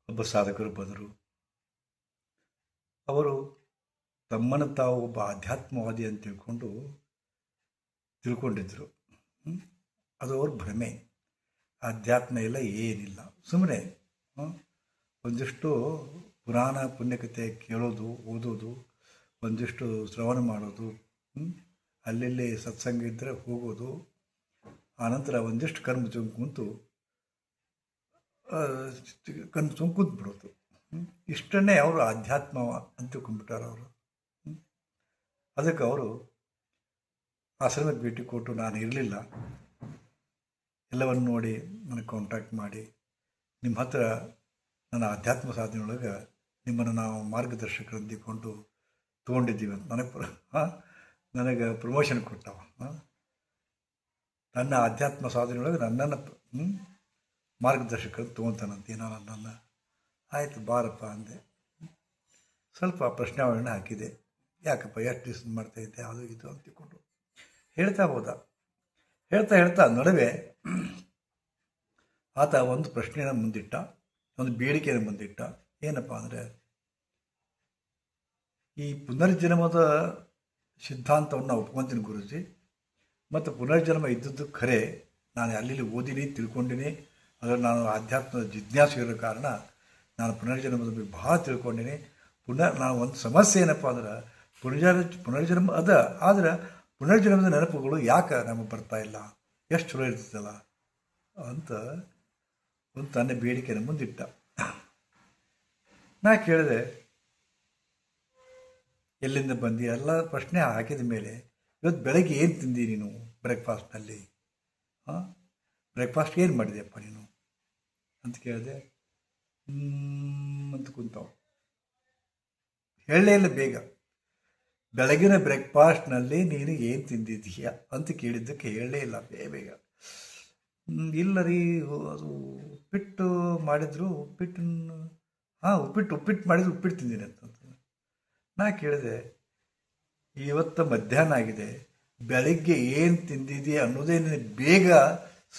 ಒಬ್ಬ ಸಾಧಕರು ಬಂದರು. ಅವರು ತಮ್ಮನ್ನು ತಾವು ಒಬ್ಬ ಆಧ್ಯಾತ್ಮವಾದಿ ಅಂತ ತಿಳ್ಕೊಂಡಿದ್ರು. ಅದು ಅವ್ರ ಭ್ರಮೆ. ಆಧ್ಯಾತ್ಮ ಇಲ್ಲ, ಏನಿಲ್ಲ, ಸುಮ್ಮನೆ ಒಂದಿಷ್ಟು ಪುರಾಣ ಪುಣ್ಯಕಥೆ ಕೇಳೋದು, ಓದೋದು, ಒಂದಿಷ್ಟು ಶ್ರವಣ ಮಾಡೋದು, ಅಲ್ಲೆಲ್ಲಿ ಸತ್ಸಂಗ ಇದ್ದರೆ ಹೋಗೋದು, ಆನಂತರ ಒಂದಿಷ್ಟು ಕರ್ಮ ಕುಂತು ಬಿಡೋದು. ಇಷ್ಟನ್ನೇ ಅವರು ಆಧ್ಯಾತ್ಮ ಅಂತ ತಿಳ್ಕೊಂಡ್ಬಿಟ್ಟಾರ ಅವರು. ಅದಕ್ಕೆ ಅವರು ಆಶ್ರಮಕ್ಕೆ ಭೇಟಿ ಕೊಟ್ಟು, ನಾನು ಇರಲಿಲ್ಲ, ಎಲ್ಲವನ್ನು ನೋಡಿ ನನಗೆ ಕಾಂಟ್ಯಾಕ್ಟ್ ಮಾಡಿ, ನಿಮ್ಮ ಹತ್ರ ನನ್ನ ಆಧ್ಯಾತ್ಮ ಸಾಧನೆಯೊಳಗೆ ನಿಮ್ಮನ್ನು ನಾವು ಮಾರ್ಗದರ್ಶಕರಂದಿಕೊಂಡು ತೊಗೊಂಡಿದ್ದೀವಿ ಅಂತ ನನಗೆ ಪ್ರಮೋಷನ್ ಕೊಟ್ಟವ. ನನ್ನ ಆಧ್ಯಾತ್ಮ ಸಾಧನೆಯೊಳಗೆ ನನ್ನನ್ನು ಮಾರ್ಗದರ್ಶಕರು ತೊಗೊತಾನಂತೆ. ನಾನು ನನ್ನನ್ನು ಆಯಿತು ಬಾರಪ್ಪ ಅಂದೆ. ಸ್ವಲ್ಪ ಪ್ರಶ್ನಾವಳಿನ ಹಾಕಿದೆ, ಯಾಕಪ್ಪ ಎಷ್ಟು ದಿವಸ ಮಾಡ್ತಾಯಿದ್ದೆ ಅದು ಇದು ಅಂತ ತಿಳ್ಕೊಂಡು ಹೇಳ್ತಾ ಹೋದ. ಹೇಳ್ತಾ ನಡುವೆ ಆತ ಒಂದು ಪ್ರಶ್ನೆಯನ್ನು ಮುಂದಿಟ್ಟ, ಒಂದು ಬೇಡಿಕೆಯನ್ನು ಮುಂದಿಟ್ಟ. ಏನಪ್ಪ ಅಂದರೆ, ಈ ಪುನರ್ಜನ್ಮದ ಸಿದ್ಧಾಂತವನ್ನು ಒಪ್ಕೊಂತೀನಿ ಗುರುಜಿ, ಮತ್ತು ಪುನರ್ಜನ್ಮ ಇದ್ದದ್ದು ಖರೆ, ನಾನು ಅಲ್ಲಿ ಓದಿನಿ, ತಿಳ್ಕೊಂಡಿನಿ, ಅದರಲ್ಲಿ ನಾನು ಆಧ್ಯಾತ್ಮದ ಜಿಜ್ಞಾಸೆ ಇರೋ ಕಾರಣ ನಾನು ಪುನರ್ಜನ್ಮದ ಬಗ್ಗೆ ಭಾಳ ತಿಳ್ಕೊಂಡಿನಿ. ನಾನು ಒಂದು ಸಮಸ್ಯೆ ಏನಪ್ಪ ಅಂದ್ರೆ, ಪುನರ್ಜನ್ಮ ಅದ, ಆದರೆ ಪುನರ್ಜನ್ಮದ ನೆನಪುಗಳು ಯಾಕೆ ನಮಗೆ ಬರ್ತಾ ಇಲ್ಲ, ಎಷ್ಟು ಚಲೋ ಇರ್ತದಲ್ಲ ಅಂತ ಒಂದು ತನ್ನ ಬೇಡಿಕೆಯನ್ನು ಮುಂದಿಟ್ಟ. ನಾ ಕೇಳಿದೆ, ಎಲ್ಲಿಂದ ಬಂದು ಎಲ್ಲ ಪ್ರಶ್ನೆ ಹಾಕಿದ ಮೇಲೆ, ಇವತ್ತು ಬೆಳಗ್ಗೆ ಏನು ತಿಂದಿ ನೀನು ಬ್ರೇಕ್ಫಾಸ್ಟ್ನಲ್ಲಿ? ಬ್ರೇಕ್ಫಾಸ್ಟ್ ಏನು ಮಾಡಿದೆಯಪ್ಪ ನೀನು ಅಂತ ಕೇಳಿದೆ. ಅಂತ ಕುಂತಾವ. ಹೇಳಲೇ ಇಲ್ಲ ಬೇಗ. ಬೆಳಗಿನ ಬ್ರೇಕ್ಫಾಸ್ಟ್ನಲ್ಲಿ ನೀನು ಏನು ತಿಂದಿದ್ದೀಯ ಅಂತ ಕೇಳಿದ್ದಕ್ಕೆ ಹೇಳಲೇ ಇಲ್ಲ ಬೇಗ. ಇಲ್ಲ ರೀ, ಅದು ಉಪ್ಪಿಟ್ಟು ಮಾಡಿದ್ರು, ಉಪ್ಪಿಟ್ಟು ಮಾಡಿದ್ರು, ಉಪ್ಪಿಟ್ಟು ತಿಂದಿನಿ ಅಂತ. ನಾ ಕೇಳಿದೆ, ಇವತ್ತು ಮಧ್ಯಾಹ್ನ ಆಗಿದೆ, ಬೆಳಗ್ಗೆ ಏನು ತಿಂದಿದ್ದೀಯ ಅನ್ನೋದೇ ಬೇಗ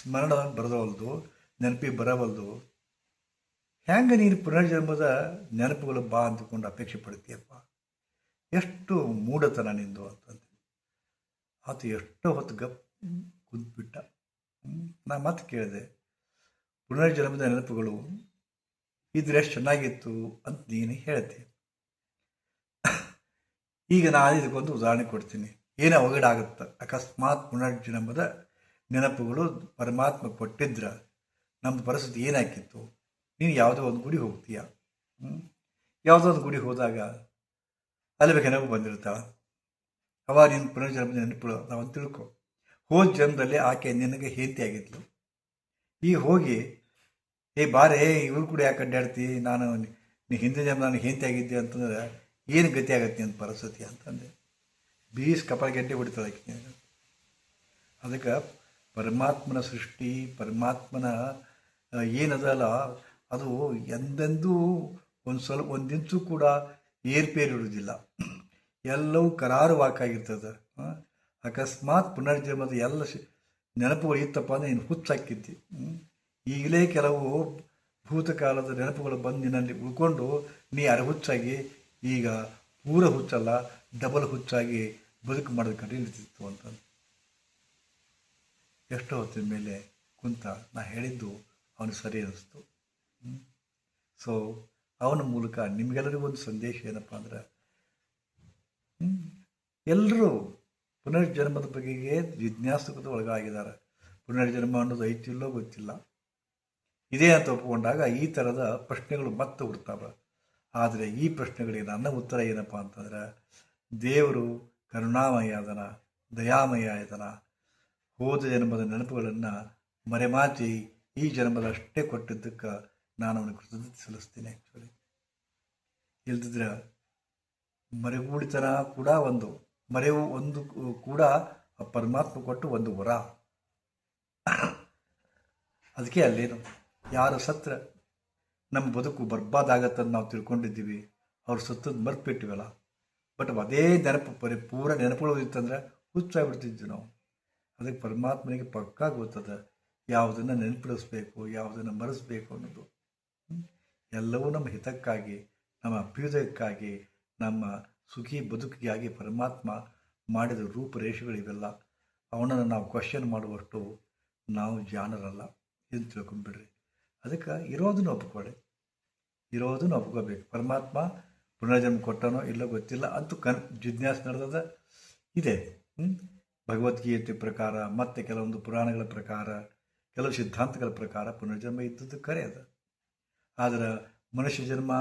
ಸ್ಮರಣ ಬರದವಲ್ದು, ನೆನಪಿಗೆ ಬರವಲ್ದು, ಹೆಂಗೆ ನೀನು ಪುನರ್ಜನ್ಮದ ನೆನಪುಗಳು ಬಾ ಅಂದ್ಕೊಂಡು ಅಪೇಕ್ಷೆ ಪಡ್ತೀಯಪ್ಪ, ಎಷ್ಟು ಮೂಢತನ ನಿಂದು ಅಂತಂದು. ಆತ ಎಷ್ಟೋ ಹೊತ್ತು ಕುಂತ್ಬಿಟ್ಟ. ನಾ ಮತ್ತೆ ಕೇಳಿದೆ, ಪುನರ್ಜನ್ಮದ ನೆನಪುಗಳು ಇದ್ರೆ ಎಷ್ಟು ಚೆನ್ನಾಗಿತ್ತು ಅಂತ ನೀನು ಹೇಳ್ತಿ. ಈಗ ನಾನು ಇದಕ್ಕೊಂದು ಉದಾಹರಣೆ ಕೊಡ್ತೀನಿ, ಏನೋ ಒಗಡಾಗುತ್ತೆ. ಅಕಸ್ಮಾತ್ ಪುನರ್ಜನ್ಮದ ನೆನಪುಗಳು ಪರಮಾತ್ಮ ಕೊಟ್ಟಿದ್ರೆ ನಮ್ಮ ಪರಿಸ್ಥಿತಿ ಏನಾಕಿತ್ತು? ನೀನು ಯಾವುದೋ ಒಂದು ಗುಡಿ ಹೋಗ್ತೀಯ, ಯಾವುದೋ ಒಂದು ಗುಡಿ ಹೋದಾಗ ಅಲ್ಲಿ ನೆನಪು ಬಂದಿರ್ತಾಳೆ. ಅವಾಗ ನೀನು ಪುನರ್ಜನ್ಮದ ನೆನಪುಗಳು ನಾವಂತ ತಿಳ್ಕೊ. ಹೋದ ಜನ್ಮದಲ್ಲಿ ಆಕೆ ನಿನಗೆ ಹೇಂತಿ ಆಗಿದ್ಲು. ಈಗ ಹೋಗಿ ಬಾರೇ ಇವ್ರು ಕೂಡ ಯಾಕೆ ಅಡ್ಡಾಡ್ತಿ, ನೀ ಹಿಂದಿನ ಜನ್ಮ ನನಗೆ ಹೇಂತಿ ಆಗಿದ್ದೆ ಅಂತಂದ್ರೆ ಏನು ಗತಿ ಆಗತ್ತೆ ಅಂತ ಪರಿಸ್ಥಿತಿ ಅಂತಂದೆ. ಕಪಾಲ ಗೆಡ್ಡೆ ಹೊಡಿತಾಳೆ ಆಕೆ. ಅದಕ್ಕೆ ಪರಮಾತ್ಮನ ಸೃಷ್ಟಿ, ಪರಮಾತ್ಮನ ಏನದಲ್ಲ ಅದು ಎಂದೆಂದೂ ಒಂದಿಂಚು ಕೂಡ ಏರ್ಪೇರಿರುವುದಿಲ್ಲ, ಎಲ್ಲವೂ ಕರಾರುವಾಕಾಗಿರ್ತದೆ. ಅಕಸ್ಮಾತ್ ಪುನರ್ಜನ್ಮದ ಎಲ್ಲ ನೆನಪುಗಳು ಇತ್ತಪ್ಪ ಅಂದರೆ ನೀನು ಹುಚ್ಚಾಕಿದ್ದಿ. ಈಗಲೇ ಕೆಲವು ಭೂತಕಾಲದ ನೆನಪುಗಳು ಬಂದು ನಿನ್ನಲ್ಲಿ ಉಳ್ಕೊಂಡು ನೀ ಹುಚ್ಚಾಗಿ ಈಗ ಪೂರ ಹುಚ್ಚಲ್ಲ, ಡಬಲ್ ಹುಚ್ಚಾಗಿ ಬದುಕು ಮಾಡೋದು ಕಂಡಿಡ್ತಿತ್ತು ಅಂತ. ಎಷ್ಟೋ ಹೊತ್ತಿನ ಮೇಲೆ ಕುಂತ ನಾ ಹೇಳಿದ್ದು ಅವನು ಸರಿ ಅನ್ನಿಸ್ತು. ಸೊ ಅವನ ಮೂಲಕ ನಿಮಗೆಲ್ಲರಿಗೂ ಒಂದು ಸಂದೇಶ ಏನಪ್ಪ ಅಂದ್ರೆ, ಎಲ್ಲರೂ ಪುನರ್ಜನ್ಮದ ಬಗೆಗೆ ಜಿಜ್ಞಾಸುಕತೆ ಒಳಗಾಗಿದ್ದಾರೆ. ಪುನರ್ಜನ್ಮ ಅನ್ನೋದು ಐತಿಲ್ಲೋ ಗೊತ್ತಿಲ್ಲ, ಇದೇ ಅಂತ ಒಪ್ಪಿಕೊಂಡಾಗ ಈ ಥರದ ಪ್ರಶ್ನೆಗಳು ಮತ್ತೆ ಹುಡ್ತಾವೆ. ಆದರೆ ಈ ಪ್ರಶ್ನೆಗಳಿಗೆ ನನ್ನ ಉತ್ತರ ಏನಪ್ಪ ಅಂತಂದ್ರೆ, ದೇವರು ಕರುಣಾಮಯ ಅದನ, ದಯಾಮಯ ಇದನ. ಹೋದ ಜನ್ಮದ ನೆನಪುಗಳನ್ನು ಮರೆಮಾಚಿ ಈ ಜನ್ಮದ ಅಷ್ಟೇ ಕೊಟ್ಟಿದ್ದಕ್ಕೆ ನಾನು ಅವನಿಗೆ ಕೃತಜ್ಞತೆ ಸಲ್ಲಿಸ್ತೀನಿ. ಆ್ಯಕ್ಚುಲಿ ಇಲ್ದಿದ್ರೆ ಮರೆಗೂಡಿತನ ಕೂಡ ಮರೆವು ಕೂಡ ಪರಮಾತ್ಮ ಕೊಟ್ಟು ಒಂದು ವರ. ಅದಕ್ಕೆ ಅಲ್ಲೇನು, ಯಾರು ಸತ್ರ ನಮ್ಮ ಬದುಕು ಬರ್ಬಾದಾಗತ್ತಂತ ನಾವು ತಿಳ್ಕೊಂಡಿದ್ದೀವಿ, ಅವ್ರು ಸತ್ತದ್ದು ಮರ್ತ್ಬಿಟ್ಟಿವಲ್ಲ. ಬಟ್ ಅದೇ ನೆನಪು ಪೂರ ನೆನಪುಗಳು ಇತ್ತಂದ್ರೆ ಹುಚ್ಚಾಗ್ಬಿಡ್ತಿದ್ವಿ ನಾವು. ಅದಕ್ಕೆ ಪರಮಾತ್ಮನಿಗೆ ಪಕ್ಕಾ ಗೊತ್ತದ ಯಾವುದನ್ನು ನೆನಪಿಡಿಸ್ಬೇಕು, ಯಾವುದನ್ನು ಮರೆಸ್ಬೇಕು ಅನ್ನೋದು. ಎಲ್ಲವೂ ನಮ್ಮ ಹಿತಕ್ಕಾಗಿ, ನಮ್ಮ ಅಭ್ಯುದಯಕ್ಕಾಗಿ, ನಮ್ಮ ಸುಖಿ ಬದುಕಿಗಾಗಿ ಪರಮಾತ್ಮ ಮಾಡಿದ ರೂಪರೇಷೆಗಳು ಇವೆಲ್ಲ. ಅವನನ್ನು ನಾವು ಕ್ವಶನ್ ಮಾಡುವಷ್ಟು ನಾವು ಜಾಣರಲ್ಲ, ಇದು ತಿಳ್ಕೊಂಬಿಡ್ರಿ. ಅದಕ್ಕೆ ಇರೋದನ್ನು ಒಪ್ಕೋಬೇಕು. ಪರಮಾತ್ಮ ಪುನರ್ಜನ್ಮ ಕೊಟ್ಟನೋ ಇಲ್ಲೋ ಗೊತ್ತಿಲ್ಲ, ಅಂತೂ ಜಿಜ್ಞಾಸೆ ನಡೆದದ ಇದೆ. ಭಗವದ್ಗೀತೆ ಪ್ರಕಾರ ಮತ್ತು ಕೆಲವೊಂದು ಪುರಾಣಗಳ ಪ್ರಕಾರ, ಕೆಲವು ಸಿದ್ಧಾಂತಗಳ ಪ್ರಕಾರ ಪುನರ್ಜನ್ಮ ಇದ್ದದ್ದು ಖರೆ ಅದ. ಆದರೆ ಮನುಷ್ಯ ಜನ್ಮ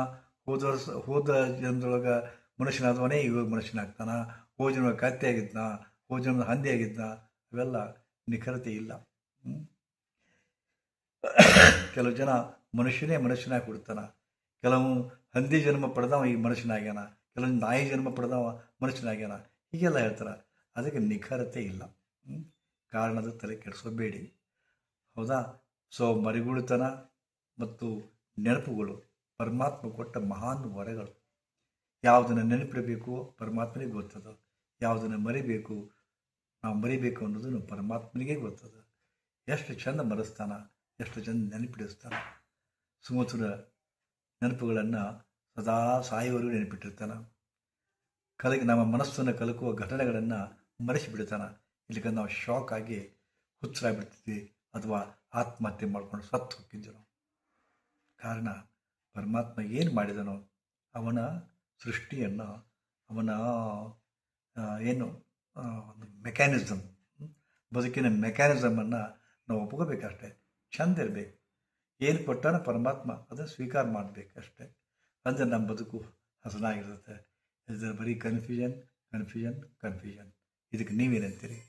ಹೋದ ಜನ್ಮದೊಳಗೆ ಮನುಷ್ಯನಾದವನೇ ಇವಾಗ ಮನುಷ್ಯನಾಗ್ತಾನ, ಹೋದ ಜನ್ಮ ಕತ್ತೆ ಆಗಿದ್ನ, ಹೋದ ಜನ್ಮದ ಹಂದಿ ಆಗಿದ್ನ, ಅವೆಲ್ಲ ನಿಖರತೆ ಇಲ್ಲ. ಕೆಲವು ಜನ ಮನುಷ್ಯನಾಗಿ ಹುಡ್ತಾನ, ಕೆಲವು ಹಂದಿ ಜನ್ಮ ಪಡೆದವ ಈ ಮನುಷ್ಯನಾಗ್ಯಾನ, ಕೆಲವೊಂದು ನಾಯಿ ಜನ್ಮ ಪಡೆದವ ಮನುಷ್ಯನಾಗ್ಯಾನ, ಹೀಗೆಲ್ಲ ಹೇಳ್ತಾರೆ. ಅದಕ್ಕೆ ನಿಖರತೆ ಇಲ್ಲ. ಕಾರಣದ ತಲೆ ಕೆಡಿಸೋಬೇಡಿ, ಹೌದಾ? ಸೊ ಮರಿಗುಳಿತನ ಮತ್ತು ನೆನಪುಗಳು ಪರಮಾತ್ಮ ಕೊಟ್ಟ ಮಹಾನ್ ವರಗಳು. ಯಾವುದನ್ನು ನೆನಪಿಡಬೇಕು ಪರಮಾತ್ಮನಿಗೆ ಗೊತ್ತದ, ಯಾವುದನ್ನು ನಾವು ಮರಿಬೇಕು ಅನ್ನೋದನ್ನು ಪರಮಾತ್ಮನಿಗೆ ಗೊತ್ತದ. ಎಷ್ಟು ಚಂದ ಮರೆಸ್ತಾನ, ಎಷ್ಟು ಚಂದ ನೆನಪಿಡಿಸ್ತಾನ. ಸುಮಧುರ ನೆನಪುಗಳನ್ನು ಸದಾ ಸಾಯುವವರೆಗೂ ನೆನಪಿಟ್ಟಿರ್ತಾನೆ. ನಮ್ಮ ಮನಸ್ಸನ್ನು ಕಲಕುವ ಘಟನೆಗಳನ್ನು ಮರೆಸಿಬಿಡ್ತಾನೆ. ಇಲ್ಲಿಗೆ ನಾವು ಶಾಕ್ ಆಗಿ ಹುಚ್ಚರಾಗ್ಬಿಡ್ತಿದ್ವಿ ಅಥವಾ ಆತ್ಮಹತ್ಯೆ ಮಾಡ್ಕೊಂಡು ಸತ್ತು ಹೋಗಿದ್ದೆವು. ಕಾರಣ ಪರಮಾತ್ಮ ಏನು ಮಾಡಿದನೋ ಅವನ ಸೃಷ್ಟಿಯನ್ನು, ಅವನ ಏನು ಒಂದು ಮೆಕ್ಯಾನಿಸಮ್, ಬದುಕಿನ ಮೆಕ್ಯಾನಿಸಮನ್ನು ನಾವು ಒಪ್ಕೋಬೇಕಷ್ಟೆ. ಚಂದ ಇರಬೇಕು. ಏನು ಕೊಟ್ಟಾನ ಪರಮಾತ್ಮ ಅದನ್ನು ಸ್ವೀಕಾರ ಮಾಡಬೇಕಷ್ಟೆ. ಅಂದರೆ ನಮ್ಮ ಬದುಕು ಹಸನಾಗಿರುತ್ತೆ. ಇದು ಬರೀ ಕನ್ಫ್ಯೂಷನ್. ಇದಕ್ಕೆ ನೀವೇನಂತೀರಿ?